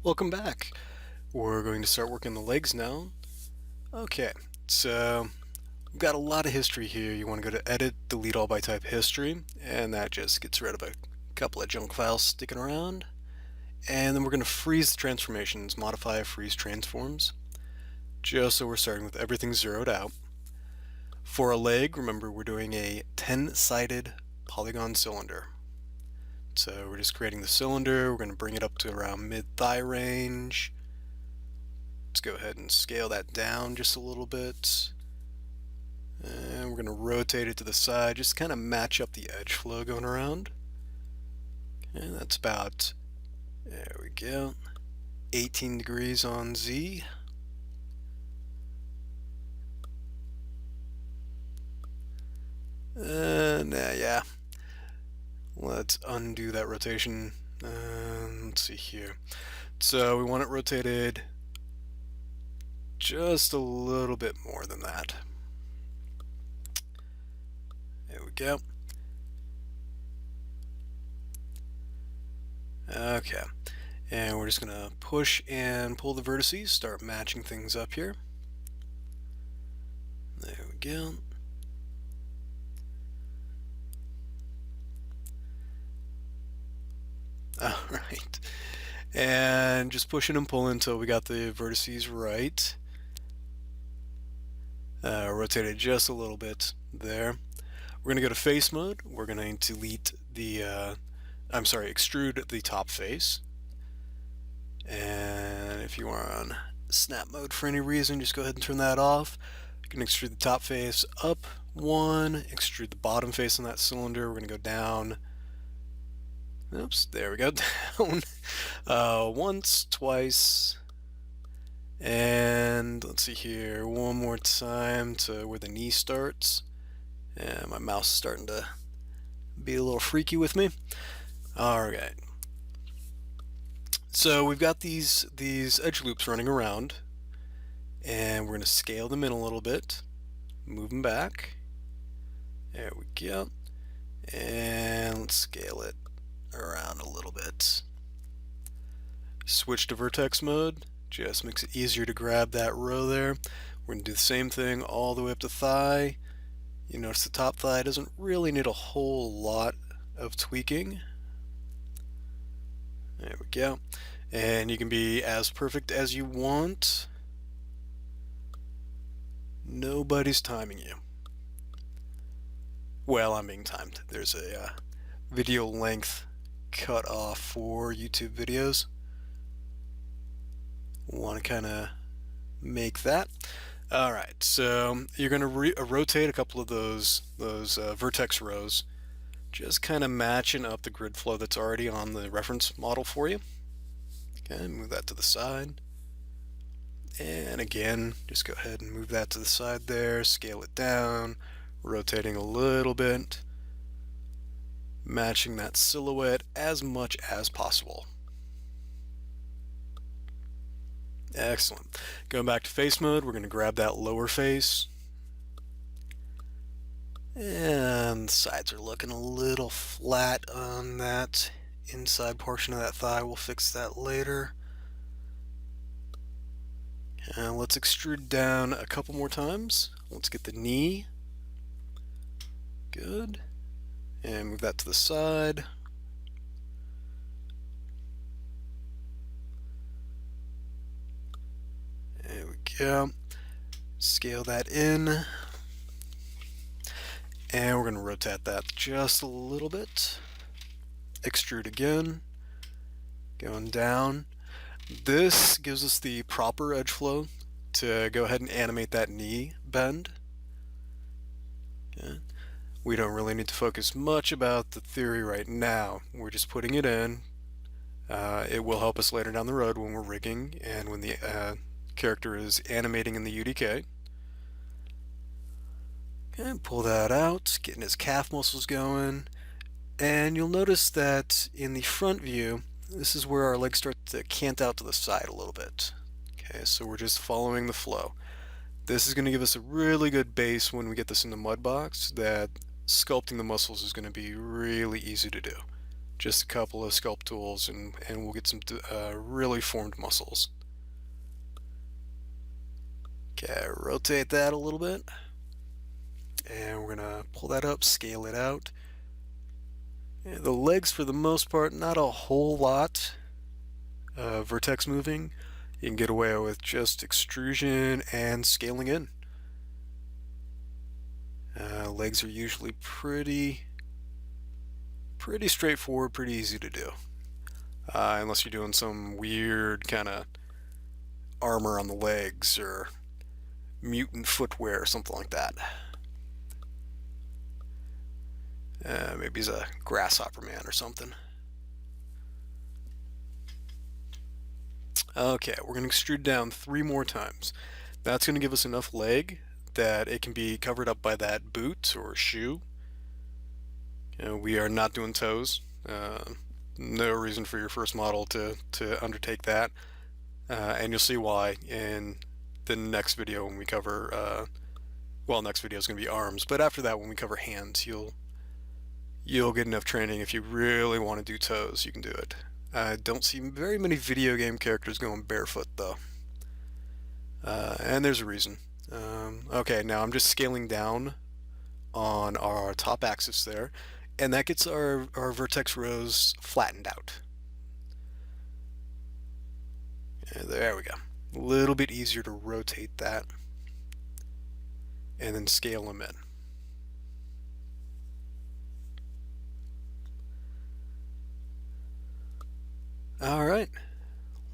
Welcome back. We're going to start working the legs now. Okay, so we've got a lot of history here. You want to go to Edit, Delete All by Type History, and that just gets rid of a couple of junk files sticking around. And then we're going to freeze the transformations, modify, freeze transforms, just so we're starting with everything zeroed out. For a leg, remember we're doing a 10-sided polygon cylinder. So we're just creating the cylinder, we're going to bring it up to around mid-thigh range. Let's go ahead and scale that down just a little bit. And we're going to rotate it to the side, just kind of match up the edge flow going around. Okay, that's about, there we go, 18 degrees on Z. And yeah, let's undo that rotation. Let's see here. So we want it rotated just a little bit more than that. There we go. Okay, and we're just gonna push and pull the vertices, start matching things up here. There we go. Alright, and just pushing and pulling until we got the vertices right. Rotate it just a little bit there. We're going to go to face mode. We're going to delete the, extrude the top face. And if you are on snap mode for any reason, just go ahead and turn that off. You can extrude the top face up one, extrude the bottom face on that cylinder. We're going to go down. Oops, there we go, down. Once, twice. And let's see here, one more time to where the knee starts. And my mouse is starting to be a little freaky with me. Alright. So we've got these edge loops running around, and we're going to scale them in a little bit, move them back. There we go. And let's scale it around a little bit. Switch to vertex mode. Just makes it easier to grab that row there. We're going to do the same thing all the way up to thigh. You notice the top thigh doesn't really need a whole lot of tweaking. There we go. And you can be as perfect as you want. Nobody's timing you. Well, I'm being timed. There's a video length cut off for YouTube videos. Want to kind of make that. Alright, so you're going to rotate a couple of those vertex rows, just kind of matching up the grid flow that's already on the reference model for you. Okay, move that to the side. And again, just go ahead and move that to the side there, scale it down, rotating a little bit, matching that silhouette as much as possible. Excellent. Going back to face mode, we're going to grab that lower face. And the sides are looking a little flat on that inside portion of that thigh. We'll fix that later. And let's extrude down a couple more times. Let's get the knee. Good. And move that to the side. There we go. Scale that in. And we're going to rotate that just a little bit. Extrude again. Going down. This gives us the proper edge flow to go ahead and animate that knee bend. Okay. We don't really need to focus much about the theory right now. We're just putting it in. It will help us later down the road when we're rigging and when the character is animating in the UDK. Okay, pull that out, getting his calf muscles going. And you'll notice that in the front view, this is where our legs start to cant out to the side a little bit. Okay, so we're just following the flow. This is going to give us a really good base when we get this in the mud box, that sculpting the muscles is going to be really easy to do. just a couple of sculpt tools, and we'll get some really formed muscles. Okay, rotate that a little bit, and we're gonna pull that up, scale it out. Yeah, the legs, for the most part, not a whole lot vertex moving. You can get away with just extrusion and scaling in. Legs are usually pretty straightforward, pretty easy to do. Unless you're doing some weird kind of armor on the legs or mutant footwear or something like that. Maybe he's a grasshopper man or something. Okay, we're going to extrude down 3 more times. That's going to give us enough leg that it can be covered up by that boot or shoe. We are not doing toes. No reason for your first model to undertake that. And you'll see why in the next video when we cover, well, next video is going to be arms, but after that when we cover hands, you'll get enough training. If you really want to do toes, you can do it. I don't see very many video game characters going barefoot though. And there's a reason. Okay, now I'm just scaling down on our top axis there, and that gets our vertex rows flattened out. And there we go. A little bit easier to rotate that and then scale them in. All right,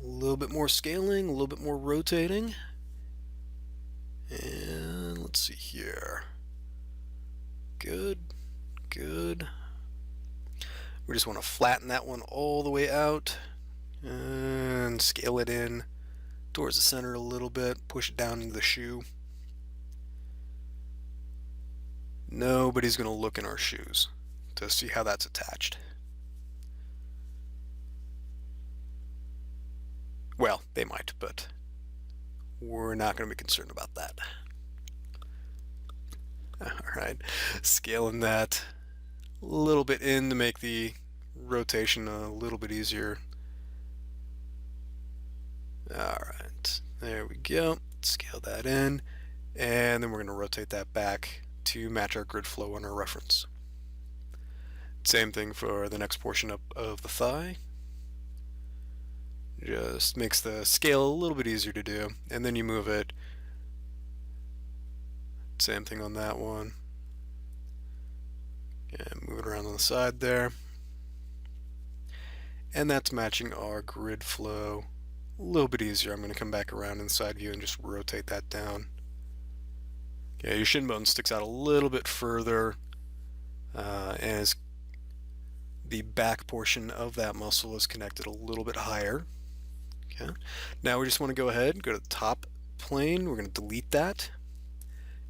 a little bit more scaling, a little bit more rotating, and let's see here. Good. We just want to flatten that one all the way out and scale it in towards the center a little bit, push it down into the shoe. Nobody's going to look in our shoes to see how that's attached. Well, they might, but we're not going to be concerned about that. Alright, scaling that a little bit in to make the rotation a little bit easier. Alright, there we go. Scale that in, and then we're going to rotate that back to match our grid flow on our reference. Same thing for the next portion of the thigh. Just makes the scale a little bit easier to do, and then you move it. Same thing on that one. And move it around on the side there. And that's matching our grid flow a little bit easier. I'm going to come back around in the side view and just rotate that down. Yeah, your shin bone sticks out a little bit further, and the back portion of that muscle is connected a little bit higher. Okay. Now we just want to go ahead and go to the top plane. We're going to delete that,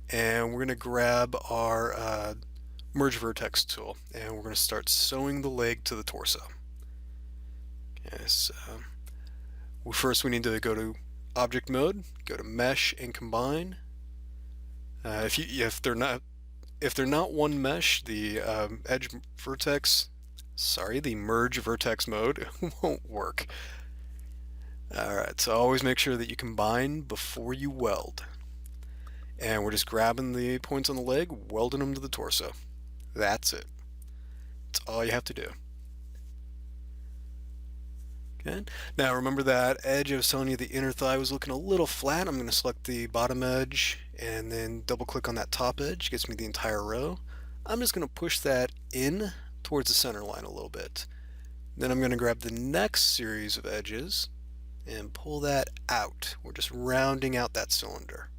and we're going to grab our merge vertex tool, and we're going to start sewing the leg to the torso. Okay, so first we need to go to object mode, go to mesh and combine. If they're not one mesh, the the merge vertex mode won't work. Alright, so always make sure that you combine before you weld. And we're just grabbing the points on the leg, welding them to the torso. That's it. That's all you have to do. Okay. Now remember that edge I was telling you the inner thigh was looking a little flat. I'm going to select the bottom edge and then double click on that top edge. Gets me the entire row. I'm just going to push that in towards the center line a little bit. Then I'm going to grab the next series of edges and pull that out. We're just rounding out that cylinder.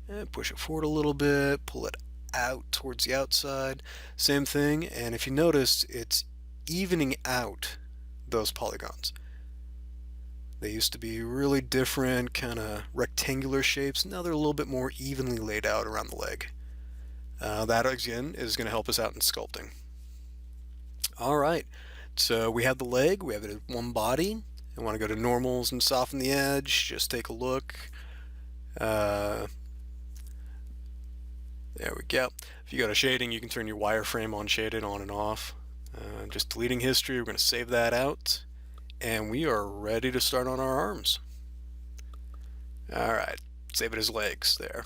And push it forward a little bit, pull it out towards the outside. Same thing, and if you notice, it's evening out those polygons. They used to be really different, kind of rectangular shapes. Now they're a little bit more evenly laid out around the leg. That, again, is going to help us out in sculpting. Alright, so we have the leg, we have it in one body. I want to go to normals and soften the edge. Just take a look. There we go. If you go to shading, you can turn your wireframe on shaded on and off. Just deleting history, we're going to save that out. And we are ready to start on our arms. Alright, save it as legs there.